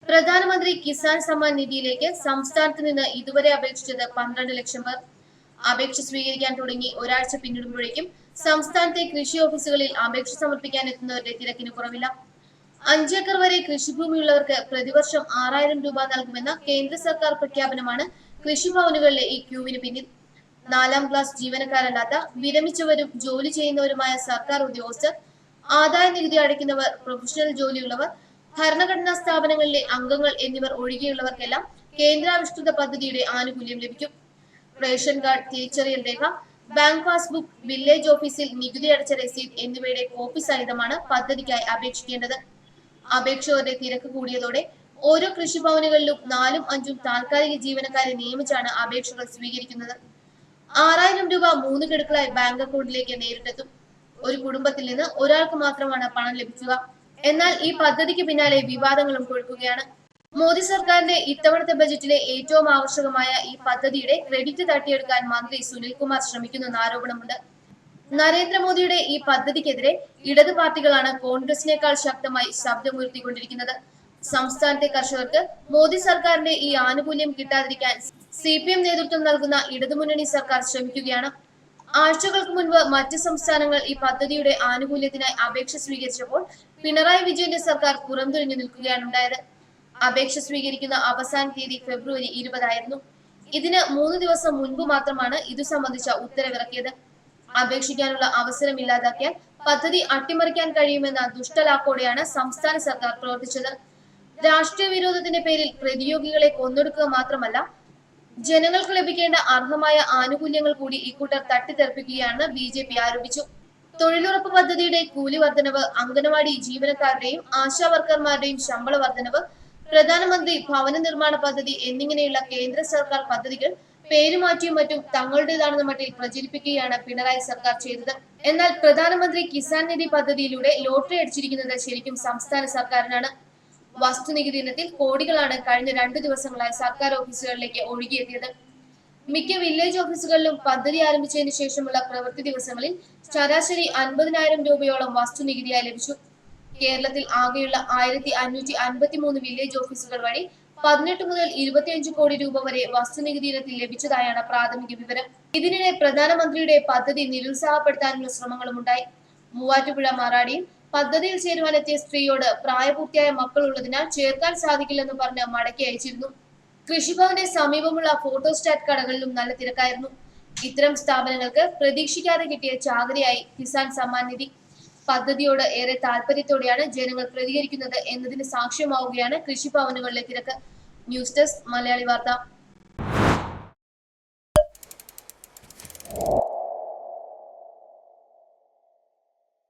പ്രധാനമന്ത്രി കിസാൻ സമ്മാൻ നിധിയിലേക്ക് സംസ്ഥാനത്ത് നിന്ന് ഇതുവരെ അപേക്ഷിച്ചത് 12 ലക്ഷം പേർ. അപേക്ഷ സ്വീകരിക്കാൻ തുടങ്ങി ഒരാഴ്ച പിന്നിടുമ്പോഴേക്കും സംസ്ഥാനത്തെ കൃഷി ഓഫീസുകളിൽ അപേക്ഷ സമർപ്പിക്കാൻ എത്തുന്നവരുടെ തിരക്കിന് കുറവില്ല. 5 ഏക്കർ വരെ കൃഷിഭൂമിയുള്ളവർക്ക് പ്രതിവർഷം 6000 രൂപ നൽകുമെന്ന കേന്ദ്ര സർക്കാർ പ്രഖ്യാപനമാണ് കൃഷിഭവനുകളിലെ ഈ ക്യൂവിന് പിന്നിൽ. 4ാം ക്ലാസ് ജീവനക്കാരല്ലാത്ത വിരമിച്ചവരും ജോലി ചെയ്യുന്നവരുമായ സർക്കാർ ഉദ്യോഗസ്ഥർ, ആദായ നികുതി അടയ്ക്കുന്നവർ, പ്രൊഫഷണൽ ജോലിയുള്ളവർ, ഭരണഘടനാ സ്ഥാപനങ്ങളിലെ അംഗങ്ങൾ എന്നിവർ ഒഴികെയുള്ളവർക്കെല്ലാം കേന്ദ്രാവിഷ്കൃത പദ്ധതിയുടെ ആനുകൂല്യം ലഭിക്കും. റേഷൻ കാർഡ്, തിരിച്ചറിയൽ രേഖ, ബാങ്ക് പാസ്ബുക്ക്, വില്ലേജ് ഓഫീസിൽ നികുതി അടച്ച രസീത് എന്നിവയുടെ കോപ്പി സഹിതമാണ് പദ്ധതിക്കായി അപേക്ഷിക്കേണ്ടത്. അപേക്ഷകരുടെ തിരക്ക് കൂടിയതോടെ ഓരോ കൃഷിഭവനുകളിലും 4ഉം 5ഉം താൽക്കാലിക ജീവനക്കാരെ നിയമിച്ചാണ് അപേക്ഷകൾ സ്വീകരിക്കുന്നത്. 6000 രൂപ 3 ഗഡുക്കളായി ബാങ്ക് അക്കൗണ്ടിലേക്ക് നേരിട്ടെത്തും. ഒരു കുടുംബത്തിൽ നിന്ന് ഒരാൾക്ക് മാത്രമാണ് പണം ലഭിക്കുക. എന്നാൽ ഈ പദ്ധതിക്ക് പിന്നാലെ വിവാദങ്ങളും കൊഴുക്കുകയാണ്. മോദി സർക്കാരിന്റെ ഇത്തവണത്തെ ബജറ്റിലെ ഏറ്റവും ആകർഷകമായ ഈ പദ്ധതിയുടെ ക്രെഡിറ്റ് തട്ടിയെടുക്കാൻ മന്ത്രി സുനിൽകുമാർ ശ്രമിക്കുന്നെന്ന് ആരോപണമുണ്ട്. നരേന്ദ്രമോദിയുടെ ഈ പദ്ധതിക്കെതിരെ ഇടത് പാർട്ടികളാണ് കോൺഗ്രസിനേക്കാൾ ശക്തമായി ശബ്ദമുയർത്തിക്കൊണ്ടിരിക്കുന്നത്. സംസ്ഥാനത്തെ കർഷകർക്ക് മോദി സർക്കാരിന്റെ ഈ ആനുകൂല്യം കിട്ടാതിരിക്കാൻ CPM നേതൃത്വം നൽകുന്ന ഇടതുമുന്നണി സർക്കാർ ശ്രമിക്കുകയാണ്. ആഴ്ചകൾക്ക് മുൻപ് മറ്റ് സംസ്ഥാനങ്ങൾ ഈ പദ്ധതിയുടെ ആനുകൂല്യത്തിനായി അപേക്ഷ സ്വീകരിച്ചപ്പോൾ പിണറായി വിജയന്റെ സർക്കാർ പുറംതിരിഞ്ഞു നിൽക്കുകയാണ് ഉണ്ടായത്. അപേക്ഷ സ്വീകരിക്കുന്ന അവസാന തീയതി ഫെബ്രുവരി 20 ആയിരുന്നു. ഇതിന് 3 ദിവസം മുൻപ് മാത്രമാണ് ഇതു സംബന്ധിച്ച ഉത്തരവിറക്കിയത്. അപേക്ഷിക്കാനുള്ള അവസരം ഇല്ലാതാക്കിയാൽ പദ്ധതി അട്ടിമറിക്കാൻ കഴിയുമെന്ന ദുഷ്ടലാക്കോടെയാണ് സംസ്ഥാന സർക്കാർ പ്രവർത്തിച്ചത്. രാഷ്ട്രീയ വിരോധത്തിന്റെ പേരിൽ പ്രതിയോഗികളെ കൊന്നൊടുക്കുക മാത്രമല്ല, ജനങ്ങൾക്ക് ലഭിക്കേണ്ട അർഹമായ ആനുകൂല്യങ്ങൾ കൂടി ഇക്കൂട്ടർ തട്ടിത്തെറിപ്പിക്കുകയാണെന്ന് BJP ആരോപിച്ചു. തൊഴിലുറപ്പ് പദ്ധതിയുടെ കൂലി വർധനവ്, അംഗനവാടി ജീവനക്കാരുടെയും ആശാ വർക്കർമാരുടെയും ശമ്പള വർധനവ്, പ്രധാനമന്ത്രി ഭവന നിർമ്മാണ പദ്ധതി എന്നിങ്ങനെയുള്ള കേന്ദ്ര സർക്കാർ പദ്ധതികൾ പേരുമാറ്റിയും മറ്റും തങ്ങളുടേതാണെന്ന മട്ടിൽ പ്രചരിപ്പിക്കുകയാണ് പിണറായി സർക്കാർ ചെയ്തത്. എന്നാൽ പ്രധാനമന്ത്രി കിസാൻ നിധി പദ്ധതിയിലൂടെ ലോട്ടറി അടിച്ചിരിക്കുന്നത് ശരിക്കും സംസ്ഥാന സർക്കാരിനാണ്. വസ്തുനികുതി ഇനത്തിൽ കോടികളാണ് കഴിഞ്ഞ 2 ദിവസങ്ങളായി സർക്കാർ ഓഫീസുകളിലേക്ക് ഒഴുകിയെത്തിയത്. മിക്ക വില്ലേജ് ഓഫീസുകളിലും പദ്ധതി ആരംഭിച്ചതിന് ശേഷമുള്ള പ്രവൃത്തി ദിവസങ്ങളിൽ ശരാശരി 50,000 രൂപയോളം വസ്തുനികുതിയായി ലഭിച്ചു. കേരളത്തിൽ ആകെയുള്ള 1553 വില്ലേജ് ഓഫീസുകൾ വഴി 18 മുതൽ 25 കോടി രൂപ വരെ വസ്തുനികുതി ഇനത്തിൽ ലഭിച്ചതായാണ് പ്രാഥമിക വിവരം. ഇതിനിടെ പ്രധാനമന്ത്രിയുടെ പദ്ധതി നിരുത്സാഹപ്പെടുത്താനുള്ള ശ്രമങ്ങളും ഉണ്ടായി. മൂവാറ്റുപുഴ മാറാടിയിൽ പദ്ധതിയിൽ ചേരുവാനെത്തിയ സ്ത്രീയോട് പ്രായപൂർത്തിയായ മക്കൾ ഉള്ളതിനാൽ ചേർക്കാൻ സാധിക്കില്ലെന്ന് പറഞ്ഞ് മടക്കി അയച്ചിരുന്നു. കൃഷിഭവന്റെ സമീപമുള്ള ഫോട്ടോസ്റ്റാറ്റ് കടകളിലും നല്ല തിരക്കായിരുന്നു. ഇത്തരം സ്ഥാപനങ്ങൾക്ക് പ്രതീക്ഷിക്കാതെ കിട്ടിയ ചാകരയായി കിസാൻ സമ്മാൻ നിധി. പദ്ധതിയോട് ഏറെ താല്പര്യത്തോടെയാണ് ജനങ്ങൾ പ്രതികരിക്കുന്നത് എന്നതിന് സാക്ഷ്യമാവുകയാണ് കൃഷിഭവനുകളിലെ തിരക്ക്. ന്യൂസ് ഡെസ്ക്, മലയാളി വാർത്ത.